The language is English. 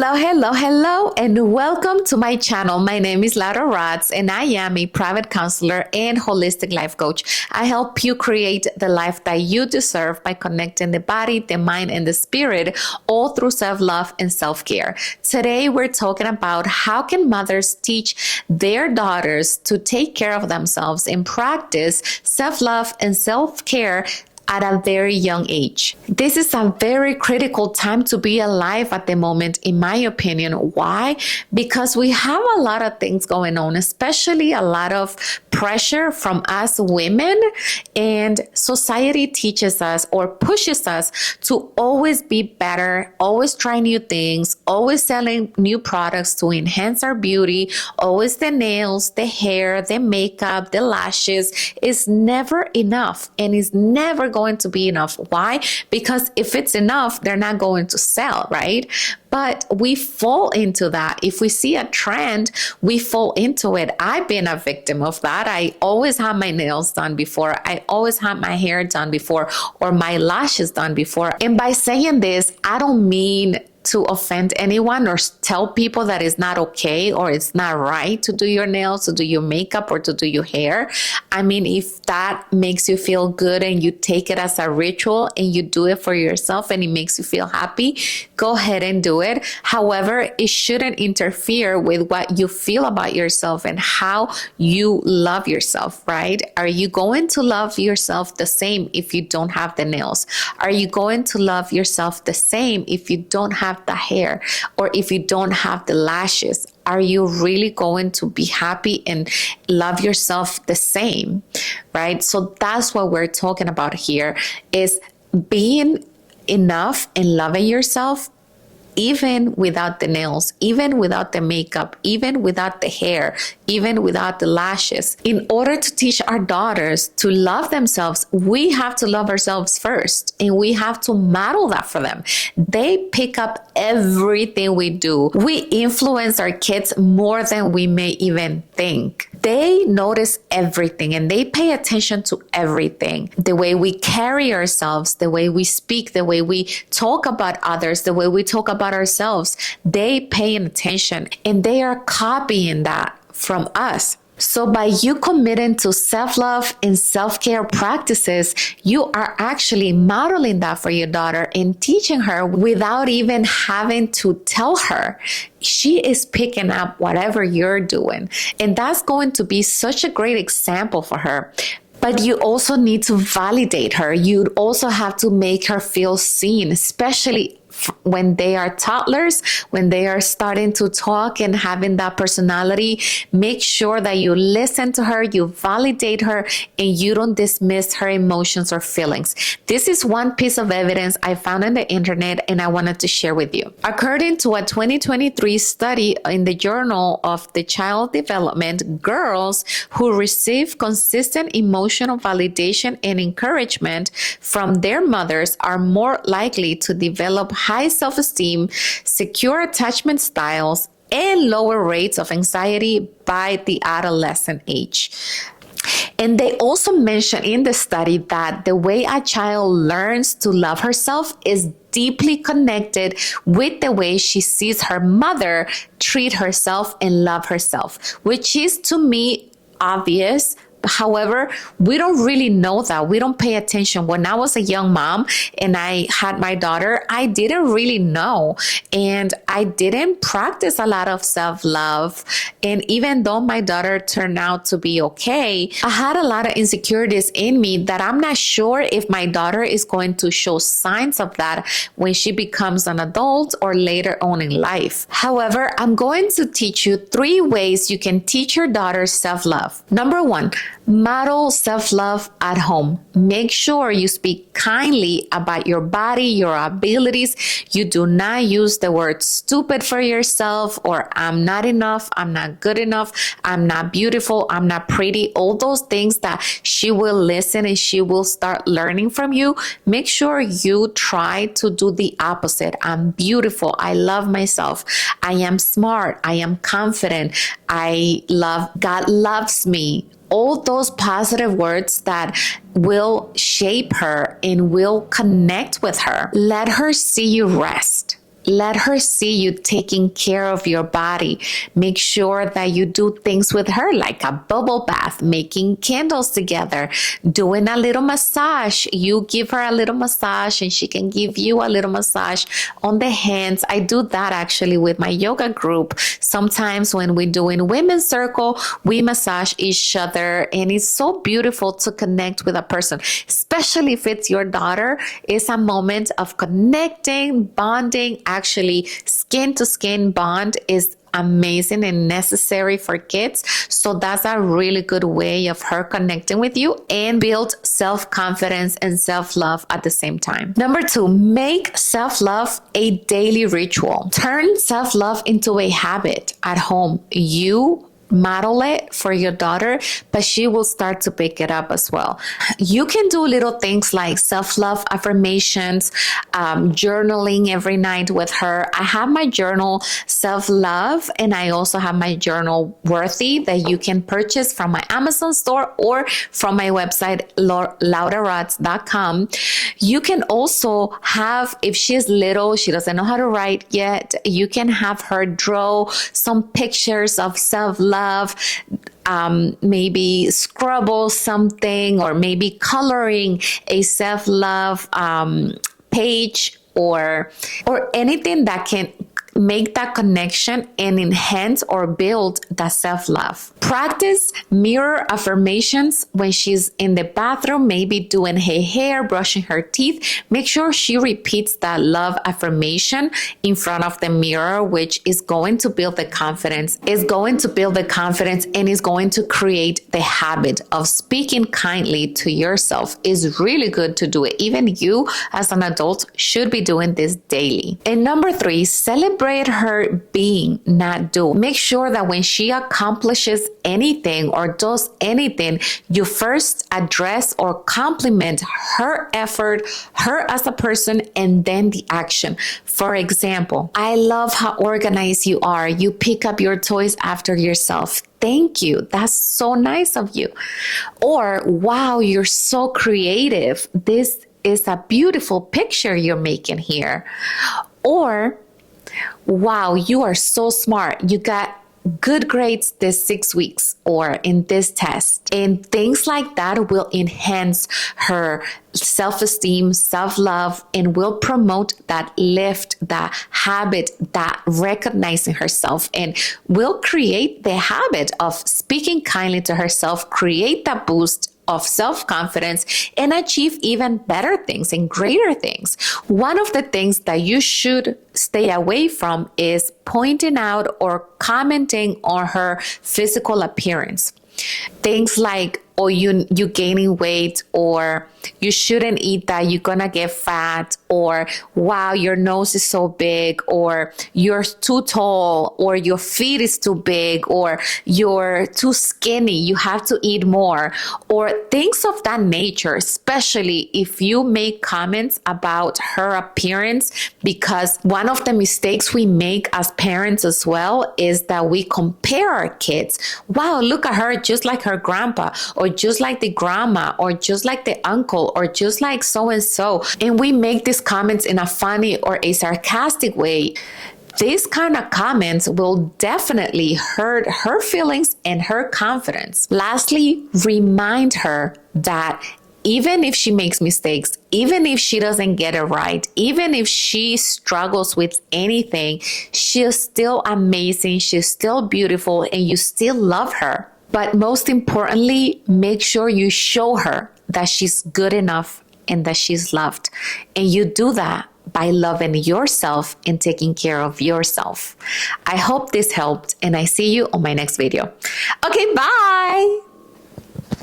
Hello, and welcome to my channel. My name is Laura Ratz, and I am a private counselor and holistic life coach. I help you create the life that you deserve by connecting the body, the mind, and the spirit, all through self-love and self-care. Today, we're talking about how can mothers teach their daughters to take care of themselves and practice self-love and self-care at a very young age. This is a very critical time to be alive at the moment, in my opinion. Why? Because we have a lot of things going on, especially a lot of pressure from us women, and society teaches us or pushes us to always be better, always try new things, always selling new products to enhance our beauty, always the nails, the hair, the makeup, the lashes. Is never enough, and is never going to be enough. Why? Because if it's enough, they're not going to sell, right? But we fall into that. If we see a trend, we fall into it. I've been a victim of that. I always had my nails done before. I always had my hair done before, or my lashes done before. And by saying this, I don't mean to offend anyone or tell people that it's not okay or it's not right to do your nails, to do your makeup, or to do your hair. I mean, if that makes you feel good and you take it as a ritual and you do it for yourself and it makes you feel happy, go ahead and do it. However, it shouldn't interfere with what you feel about yourself and how you love yourself, right? Are you going to love yourself the same if you don't have the nails? Are you going to love yourself the same if you don't have the hair, or if you don't have the lashes? Are you really going to be happy and love yourself the same, right? So that's what we're talking about here, is being enough and loving yourself, even without the nails, even without the makeup, even without the hair, even without the lashes. In order to teach our daughters to love themselves, we have to love ourselves first, and we have to model that for them. They pick up everything we do. We influence our kids more than we may even think. They notice everything and they pay attention to everything. The way we carry ourselves, the way we speak, the way we talk about others, the way we talk about ourselves. They pay attention and they are copying that from us. So by you committing to self-love and self-care practices, you are actually modeling that for your daughter and teaching her without even having to tell her. She is picking up whatever you're doing. And that's going to be such a great example for her. But you also need to validate her. You also have to make her feel seen, especially when they are toddlers, when they are starting to talk and having that personality. Make sure that you listen to her, you validate her, and you don't dismiss her emotions or feelings. This is one piece of evidence I found on the internet and I wanted to share with you. According to a 2023 study in the Journal of the Child Development, girls who receive consistent emotional validation and encouragement from their mothers are more likely to develop high self-esteem, secure attachment styles, and lower rates of anxiety by the adolescent age. And they also mention in the study that the way a child learns to love herself is deeply connected with the way she sees her mother treat herself and love herself, which is, to me, obvious. However, we don't really know that. We don't pay attention. When I was a young mom and I had my daughter, I didn't really know. And I didn't practice a lot of self-love. And even though my daughter turned out to be okay, I had a lot of insecurities in me that I'm not sure if my daughter is going to show signs of that when she becomes an adult or later on in life. However, I'm going to teach you 3 ways you can teach your daughter self-love. Number 1, model self-love at home. Make sure you speak kindly about your body, your abilities. You do not use the word stupid for yourself, or I'm not enough, I'm not good enough, I'm not beautiful, I'm not pretty. All those things that she will listen and she will start learning from you. Make sure you try to do the opposite. I'm beautiful. I love myself. I am smart. I am confident. God loves me. All those positive words that will shape her and will connect with her. Let her see you rest. Let her see you taking care of your body. Make sure that you do things with her like a bubble bath, making candles together, doing a little massage. You give her a little massage and she can give you a little massage on the hands. I do that actually with my yoga group. Sometimes when we're doing women's circle, we massage each other, and it's so beautiful to connect with a person, especially if it's your daughter. It's a moment of connecting, bonding. Actually, skin to skin bond is amazing and necessary for kids. So that's a really good way of her connecting with you and build self-confidence and self-love at the same time. Number 2, make self-love a daily ritual. Turn self-love into a habit at home. You model it for your daughter, but she will start to pick it up as well. You can do little things like self-love affirmations, journaling every night with her. I have my journal self-love, and I also have my journal worthy that you can purchase from my Amazon store or from my website, laurarods.com. You can also have, if she's little, she doesn't know how to write yet, you can have her draw some pictures of self-love, maybe scribble something, or maybe coloring a self-love page, or anything that can make that connection and enhance or build that self-love. Practice mirror affirmations when she's in the bathroom, maybe doing her hair, brushing her teeth. Make sure she repeats that love affirmation in front of the mirror, which is going to build the confidence. It's going to build the confidence and is going to create the habit of speaking kindly to yourself. It's really good to do it. Even you as an adult should be doing this daily. And number 3, celebrate her being, not do. Make sure that when she accomplishes anything or does anything, you first address or compliment her effort, her as a person, and then the action. For example, I love how organized you are. You pick up your toys after yourself. Thank you. That's so nice of you. Or, wow, you're so creative. This is a beautiful picture you're making here. Or, wow, you are so smart. You got good grades this 6 weeks or in this test. And things like that will enhance her self-esteem, self-love, and will promote that lift, that habit, that recognizing herself, and will create the habit of speaking kindly to herself, create that boost of self-confidence, and achieve even better things and greater things. One of the things that you should stay away from is pointing out or commenting on her physical appearance. Things like, oh, you gaining weight, or you shouldn't eat that, you're gonna get fat, or wow, your nose is so big, or you're too tall, or your feet is too big, or you're too skinny, you have to eat more, or things of that nature, especially if you make comments about her appearance. Because one of the mistakes we make as parents as well is that we compare our kids. Wow, look at her, just like her grandpa, or just like the grandma, or just like the uncle, or just like so-and-so. And we make these comments in a funny or a sarcastic way. These kind of comments will definitely hurt her feelings and her confidence. Lastly, remind her that even if she makes mistakes, even if she doesn't get it right, even if she struggles with anything, she's still amazing, she's still beautiful, and you still love her. But most importantly, make sure you show her that she's good enough and that she's loved. And you do that by loving yourself and taking care of yourself. I hope this helped, and I see you on my next video. Okay, bye.